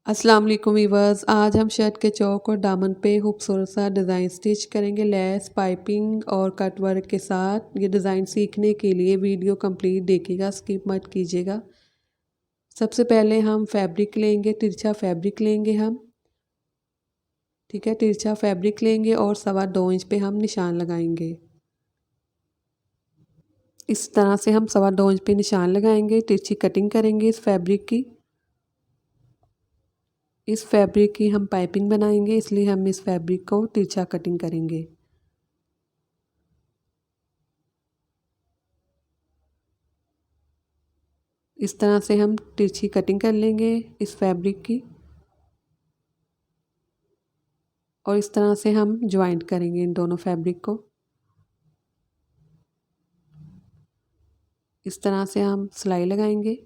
अस्सलाम वालेकुम वीवर्स। आज हम शर्ट के चौक और दामन पे खूबसूरत सा डिज़ाइन स्टिच करेंगे लेस पाइपिंग और कट वर्क के साथ। ये डिज़ाइन सीखने के लिए वीडियो कंप्लीट देखिएगा, स्किप मत कीजिएगा। सबसे पहले हम फैब्रिक लेंगे, तिरछा फैब्रिक लेंगे हम। ठीक है, तिरछा फैब्रिक लेंगे और 2.25 इंच पे हम निशान लगाएंगे। इस तरह से हम 2.25 इंच पे निशान लगाएंगे। तिरछी कटिंग करेंगे इस फैब्रिक की। इस फैब्रिक की हम पाइपिंग बनाएंगे, इसलिए हम इस फैब्रिक को तिरछा कटिंग करेंगे। इस तरह से हम तिरछी कटिंग कर लेंगे इस फैब्रिक की और इस तरह से हम ज्वाइंट करेंगे इन दोनों फैब्रिक को। इस तरह से हम सिलाई लगाएंगे।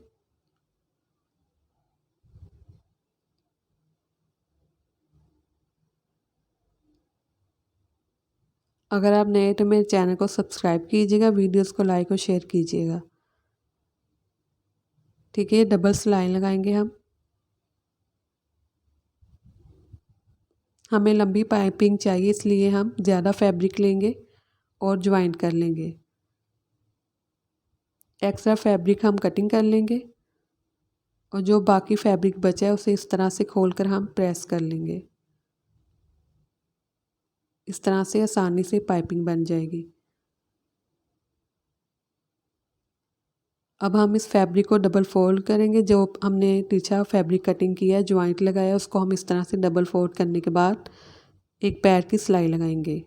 अगर आप नए तो मेरे चैनल को सब्सक्राइब कीजिएगा, वीडियोस को लाइक और शेयर कीजिएगा। ठीक है, डबल सिलाई लगाएंगे हम। हमें लंबी पाइपिंग चाहिए, इसलिए हम ज़्यादा फैब्रिक लेंगे और ज्वाइंट कर लेंगे। एक्स्ट्रा फैब्रिक हम कटिंग कर लेंगे और जो बाकी फैब्रिक बचा है उसे इस तरह से खोलकर हम प्रेस कर लेंगे। इस तरह से आसानी से पाइपिंग बन जाएगी। अब हम इस फैब्रिक को डबल फोल्ड करेंगे। जो हमने तिरछा फैब्रिक कटिंग किया है, ज्वाइंट लगाया, उसको हम इस तरह से डबल फोल्ड करने के बाद एक पैर की सिलाई लगाएंगे।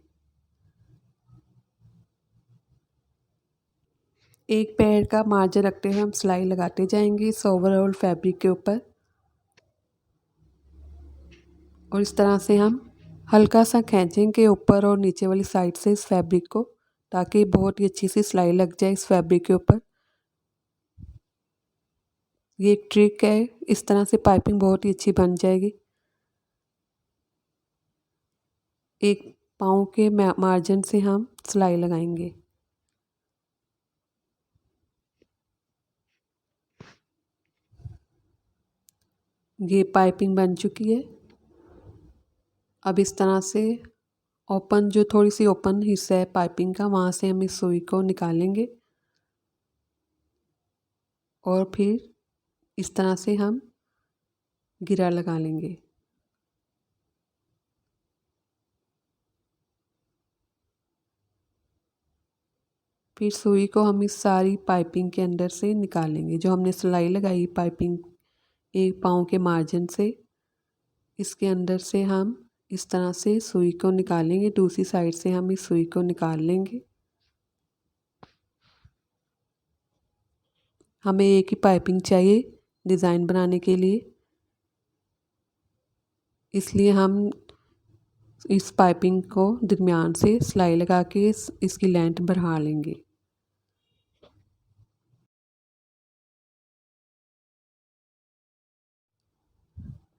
एक पैर का मार्जिन रखते हुए हम सिलाई लगाते जाएंगे इस ओवरऑल फैब्रिक के ऊपर और इस तरह से हम हल्का सा खींचेंगे ऊपर और नीचे वाली साइड से इस फैब्रिक को, ताकि बहुत ही अच्छी सी सिलाई लग जाए इस फैब्रिक के ऊपर। ये एक ट्रिक है, इस तरह से पाइपिंग बहुत ही अच्छी बन जाएगी। एक पाँव के मार्जिन से हम सिलाई लगाएंगे। ये पाइपिंग बन चुकी है। अब इस तरह से ओपन, जो थोड़ी सी ओपन हिस्सा है पाइपिंग का, वहाँ से हम इस सुई को निकालेंगे और फिर इस तरह से हम गिरा लगा लेंगे। फिर सुई को हम इस सारी पाइपिंग के अंदर से निकालेंगे। जो हमने सिलाई लगाई पाइपिंग एक पाँव के मार्जिन से, इसके अंदर से हम इस तरह से सुई को निकालेंगे। दूसरी साइड से हम इस सुई को निकाल लेंगे। हमें एक ही पाइपिंग चाहिए डिज़ाइन बनाने के लिए, इसलिए हम इस पाइपिंग को दरमियान से सिलाई लगा के इसकी लेंथ बढ़ा लेंगे।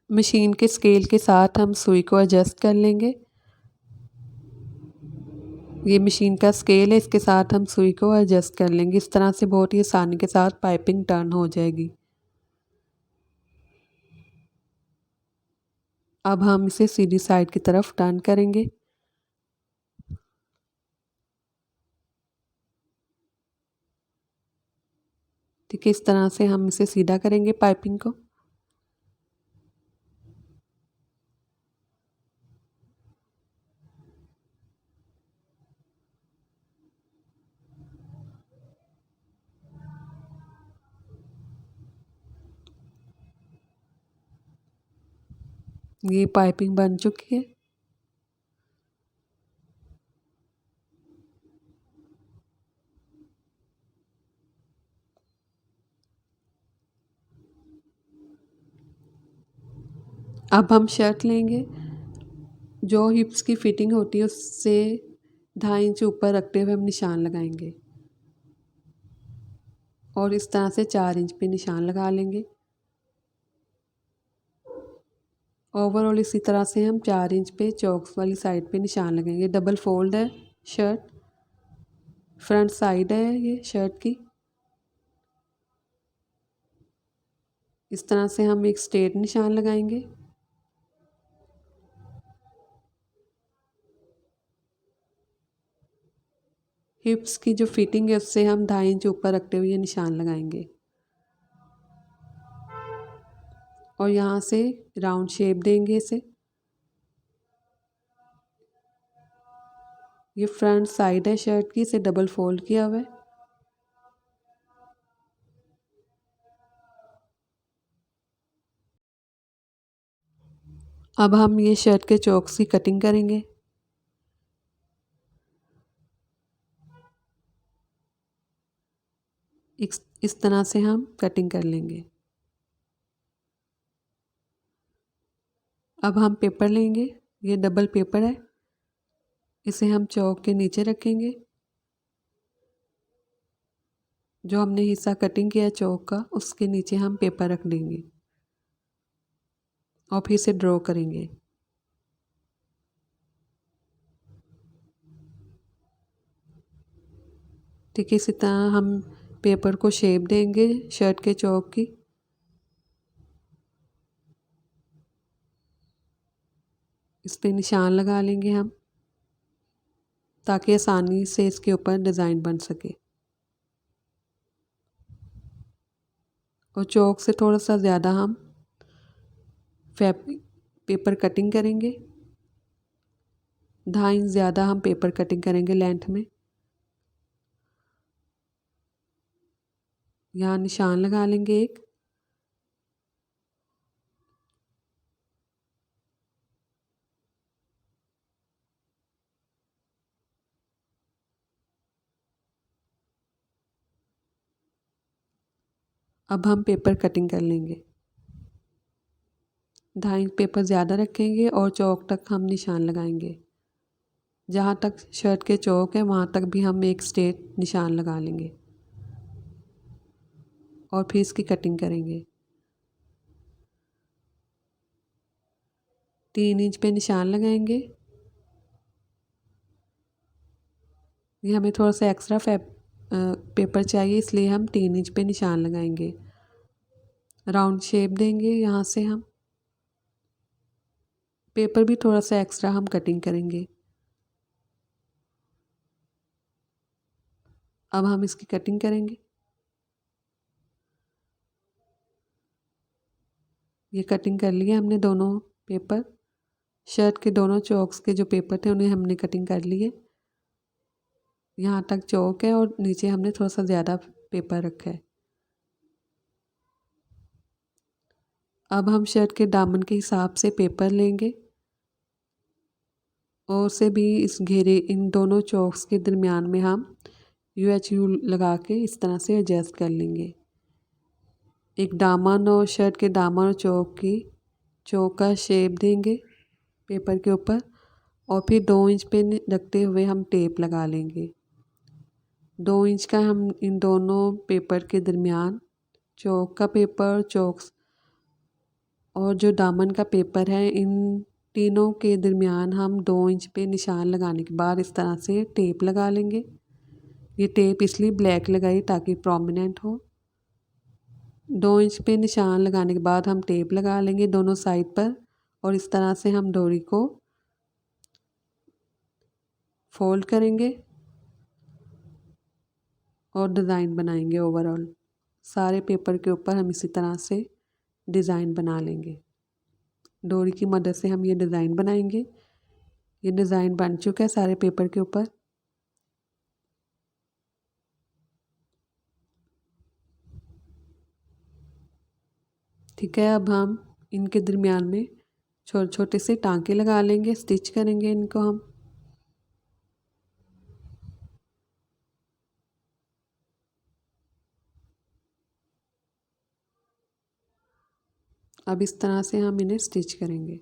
मशीन के स्केल के साथ हम सुई को एडजस्ट कर लेंगे। ये मशीन का स्केल है, इसके साथ हम सुई को एडजस्ट कर लेंगे। इस तरह से बहुत ही आसानी के साथ पाइपिंग टर्न हो जाएगी। अब हम इसे सीधी साइड की तरफ टर्न करेंगे। ठीक है, इस तरह से हम इसे सीधा करेंगे पाइपिंग को। ये पाइपिंग बन चुकी है। अब हम शर्ट लेंगे। जो हिप्स की फिटिंग होती है उससे 2.5 इंच ऊपर रखते हुए हम निशान लगाएंगे और इस तरह से 4 इंच पे निशान लगा लेंगे। ओवरऑल इसी तरह से हम 4 इंच पे चौक्स वाली साइड पे निशान लगाएंगे। डबल फोल्ड है शर्ट, फ्रंट साइड है ये शर्ट की। इस तरह से हम एक स्ट्रेट निशान लगाएंगे। हिप्स की जो फिटिंग है उससे हम 2.5 इंच ऊपर रखते हुए ये निशान लगाएंगे और यहाँ से राउंड शेप देंगे इसे। ये फ्रंट साइड है शर्ट की, इसे डबल फोल्ड किया हुआ है। अब हम ये शर्ट के चौक्स की कटिंग करेंगे। इस तरह से हम कटिंग कर लेंगे। अब हम पेपर लेंगे, ये डबल पेपर है, इसे हम चौक के नीचे रखेंगे। जो हमने हिस्सा कटिंग किया चौक का उसके नीचे हम पेपर रख देंगे और फिर से ड्रॉ करेंगे। ठीक है, इसी तरह हम पेपर को शेप देंगे शर्ट के चौक की। इस पे निशान लगा लेंगे हम ताकि आसानी से इसके ऊपर डिज़ाइन बन सके। और चौक से थोड़ा सा ज़्यादा हम पेपर कटिंग करेंगे। 2.5 इंच ज़्यादा हम पेपर कटिंग करेंगे लेंथ में। यहाँ निशान लगा लेंगे एक। अब हम पेपर कटिंग कर लेंगे। 2.5 इंच पेपर ज़्यादा रखेंगे और चौक तक हम निशान लगाएंगे। जहाँ तक शर्ट के चौक है वहाँ तक भी हम एक स्ट्रेट निशान लगा लेंगे और फिर इसकी कटिंग करेंगे। 3 इंच पे निशान लगाएंगे। ये हमें थोड़ा सा एक्स्ट्रा पेपर चाहिए इसलिए हम 3 इंच पे निशान लगाएंगे। राउंड शेप देंगे यहाँ से हम। पेपर भी थोड़ा सा एक्स्ट्रा हम कटिंग करेंगे। अब हम इसकी कटिंग करेंगे। ये कटिंग कर लिया हमने दोनों पेपर। शर्ट के दोनों चौक्स के जो पेपर थे उन्हें हमने कटिंग कर लिए। यहाँ तक चौक है और नीचे हमने थोड़ा सा ज़्यादा पेपर रखा है। अब हम शर्ट के दामन के हिसाब से पेपर लेंगे और उसे भी इस घेरे इन दोनों चौक्स के दरमियान में हम यू लगा के इस तरह से एडजस्ट कर लेंगे। एक दामन और शर्ट के दामन और चौक का शेप देंगे पेपर के ऊपर और फिर 2 इंच पे रखते हुए हम टेप लगा लेंगे। 2 इंच का हम इन दोनों पेपर के दरमियान चौक का पेपर चौक और जो दामन का पेपर है इन तीनों के दरमियान हम 2 इंच पे निशान लगाने के बाद इस तरह से टेप लगा लेंगे। ये टेप इसलिए ब्लैक लगाई ताकि प्रोमिनेंट हो। 2 इंच पे निशान लगाने के बाद हम टेप लगा लेंगे दोनों साइड पर और इस तरह से हम डोरी को फोल्ड करेंगे और डिज़ाइन बनाएंगे। ओवरऑल सारे पेपर के ऊपर हम इसी तरह से डिज़ाइन बना लेंगे। डोरी की मदद से हम ये डिज़ाइन बनाएंगे। ये डिज़ाइन बन चुका है सारे पेपर के ऊपर। ठीक है, अब हम इनके दरमियान में छोटे छोटे से टांके लगा लेंगे, स्टिच करेंगे इनको हम। अब इस तरह से हम इन्हें स्टिच करेंगे।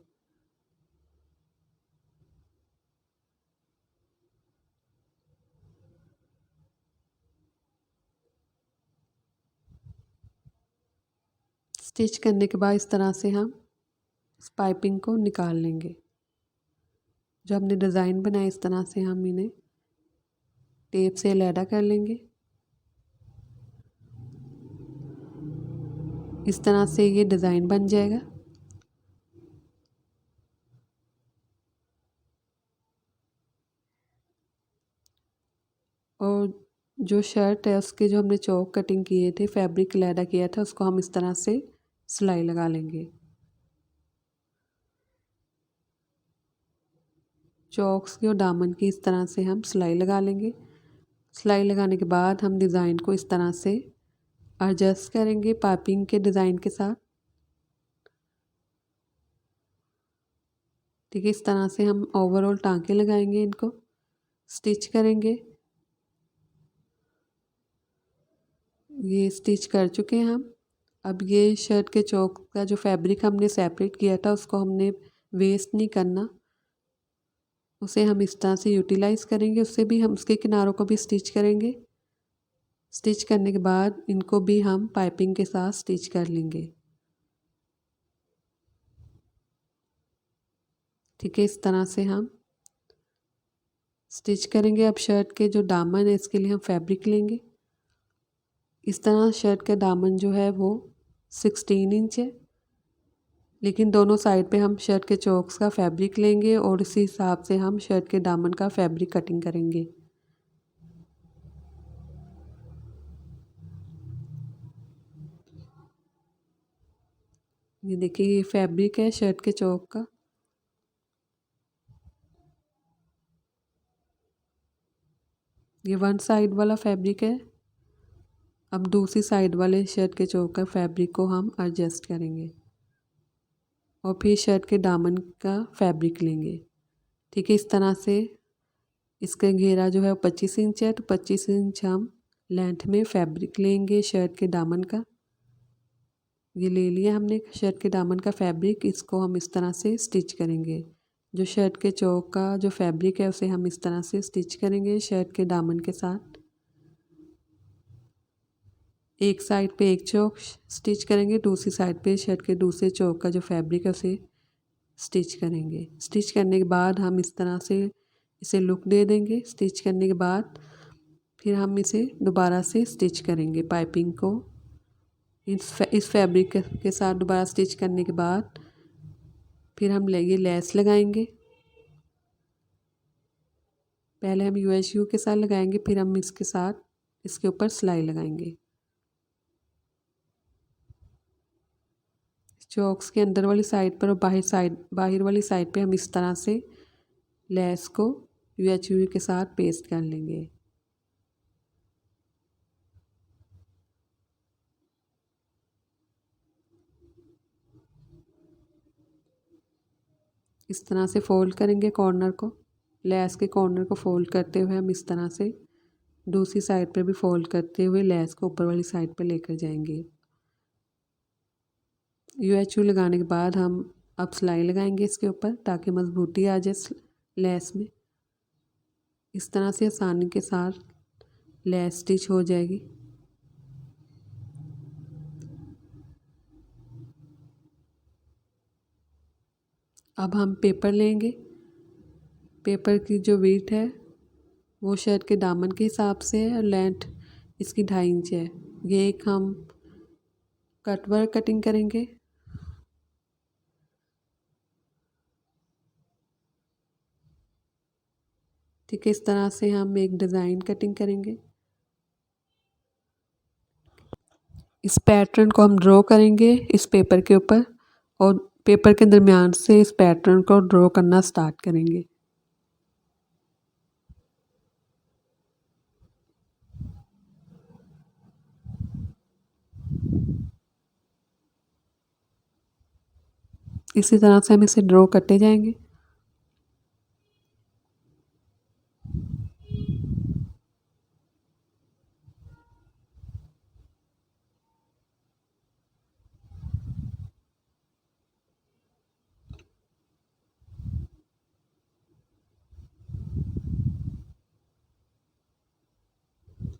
स्टिच करने के बाद इस तरह से हम इस पाइपिंग को निकाल लेंगे। जो हमने डिज़ाइन बनाया इस तरह से हम इन्हें टेप से अलहदा कर लेंगे। इस तरह से ये डिज़ाइन बन जाएगा। और जो शर्ट है उसके जो हमने चौक कटिंग किए थे, फैब्रिक लैदा किया था, उसको हम इस तरह से सिलाई लगा लेंगे। चौक्स की और दामन की इस तरह से हम सिलाई लगा लेंगे। सिलाई लगाने के बाद हम डिज़ाइन को इस तरह से एडजस्ट करेंगे पाइपिंग के डिज़ाइन के साथ। ठीक है, इस तरह से हम ओवरऑल टांके लगाएंगे, इनको स्टिच करेंगे। ये स्टिच कर चुके हैं हम। अब ये शर्ट के चौक का जो फैब्रिक हमने सेपरेट किया था उसको हमने वेस्ट नहीं करना, उसे हम इस तरह से यूटिलाइज़ करेंगे। उससे भी हम उसके किनारों को भी स्टिच करेंगे। स्टिच करने के बाद इनको भी हम पाइपिंग के साथ स्टिच कर लेंगे। ठीक है, इस तरह से हम स्टिच करेंगे। अब शर्ट के जो दामन है इसके लिए हम फैब्रिक लेंगे। इस तरह शर्ट का दामन जो है वो 16 इंच है, लेकिन दोनों साइड पे हम शर्ट के चौक्स का फैब्रिक लेंगे और इसी हिसाब से हम शर्ट के दामन का फैब्रिक कटिंग करेंगे। ये देखिए, ये फैब्रिक है शर्ट के चौक का। ये वन साइड वाला फैब्रिक है। अब दूसरी साइड वाले शर्ट के चौक का फैब्रिक को हम एडजस्ट करेंगे और फिर शर्ट के दामन का फैब्रिक लेंगे। ठीक है, इस तरह से इसका घेरा जो है वो 25 इंच है, तो 25 इंच हम लेंथ में फैब्रिक लेंगे शर्ट के दामन का। ये ले लिया हमने शर्ट के दामन का फैब्रिक। इसको हम इस तरह से स्टिच करेंगे। जो शर्ट के चौक का जो फैब्रिक है उसे हम इस तरह से स्टिच करेंगे शर्ट के दामन के साथ। एक साइड पे एक चौक स्टिच करेंगे, दूसरी साइड पे शर्ट के दूसरे चौक का जो फैब्रिक है उसे स्टिच करेंगे। स्टिच करने के बाद हम इस तरह से इसे लुक दे देंगे। स्टिच करने के बाद फिर हम इसे दोबारा से स्टिच करेंगे पाइपिंग को। इस फैब्रिक के साथ दोबारा स्टिच करने के बाद फिर हम ये लेस लगाएंगे। पहले हम UHU के साथ लगाएंगे, फिर हम इसके साथ इसके ऊपर सिलाई लगाएंगे। चौक्स के अंदर वाली साइड पर और बाहर वाली साइड पे हम इस तरह से लेस को UHU के साथ पेस्ट कर लेंगे। इस तरह से फोल्ड करेंगे कॉर्नर को। लेस के कॉर्नर को फोल्ड करते हुए हम इस तरह से दूसरी साइड पर भी फोल्ड करते हुए लेस को ऊपर वाली साइड पर लेकर जाएंगे। UHU लगाने के बाद हम अब सिलाई लगाएंगे इसके ऊपर ताकि मजबूती आ जाए लेस में। इस तरह से आसानी के साथ लेस स्टिच हो जाएगी। अब हम पेपर लेंगे। पेपर की जो विड्थ है वो शर्ट के दामन के हिसाब से है और लेंथ इसकी 2.5 इंच है। ये एक हम कट वर्क कटिंग करेंगे। ठीक है, इस तरह से हम एक डिज़ाइन कटिंग करेंगे। इस पैटर्न को हम ड्रॉ करेंगे इस पेपर के ऊपर और पेपर के दरमियान से इस पैटर्न को ड्रॉ करना स्टार्ट करेंगे। इसी तरह से हम इसे ड्रॉ करते जाएंगे।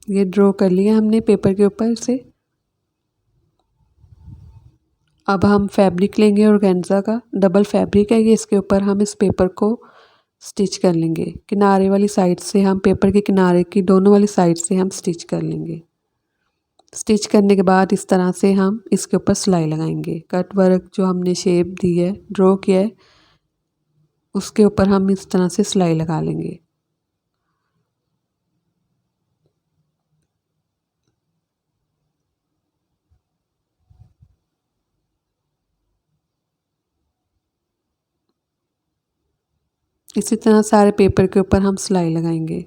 ये ड्रॉ कर लिया हमने पेपर के ऊपर से। अब हम फैब्रिक लेंगे ऑर्गेन्जा का डबल फैब्रिक है ये, इसके ऊपर हम इस पेपर को स्टिच कर लेंगे। किनारे वाली साइड से हम पेपर के किनारे की दोनों वाली साइड से हम स्टिच कर लेंगे। स्टिच करने के बाद इस तरह से हम इसके ऊपर सिलाई लगाएंगे। कट वर्क जो हमने शेप दी है, ड्रॉ किया है, उसके ऊपर हम इस तरह से सिलाई लगा लेंगे। इसी तरह सारे पेपर के ऊपर हम सिलाई लगाएंगे।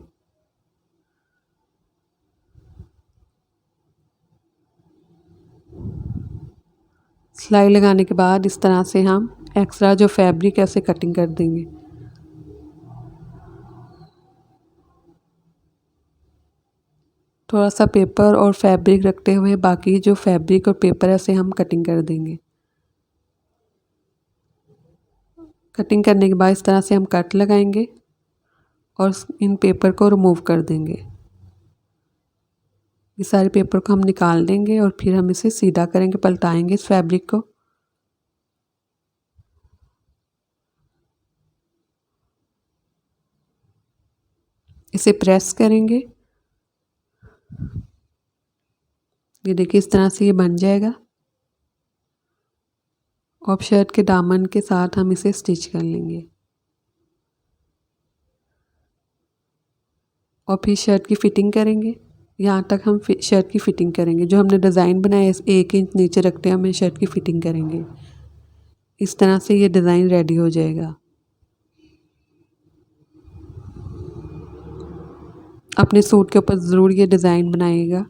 सिलाई लगाने के बाद इस तरह से हम एक्स्ट्रा जो फैब्रिक है उसे कटिंग कर देंगे। थोड़ा सा पेपर और फैब्रिक रखते हुए बाकी जो फैब्रिक और पेपर है उसे हम कटिंग कर देंगे। कटिंग करने के बाद इस तरह से हम कट लगाएंगे और इन पेपर को रिमूव कर देंगे। ये सारे पेपर को हम निकाल देंगे और फिर हम इसे सीधा करेंगे, पलटाएंगे इस फैब्रिक को। इसे प्रेस करेंगे। ये देखिए इस तरह से ये बन जाएगा। और शर्ट के दामन के साथ हम इसे स्टिच कर लेंगे और फिर शर्ट की फिटिंग करेंगे। यहाँ तक हम शर्ट की फिटिंग करेंगे। जो हमने डिज़ाइन बनाया है 1 इंच नीचे रखते हैं हम शर्ट की फिटिंग करेंगे। इस तरह से ये डिज़ाइन रेडी हो जाएगा। अपने सूट के ऊपर ज़रूर ये डिज़ाइन बनाइएगा।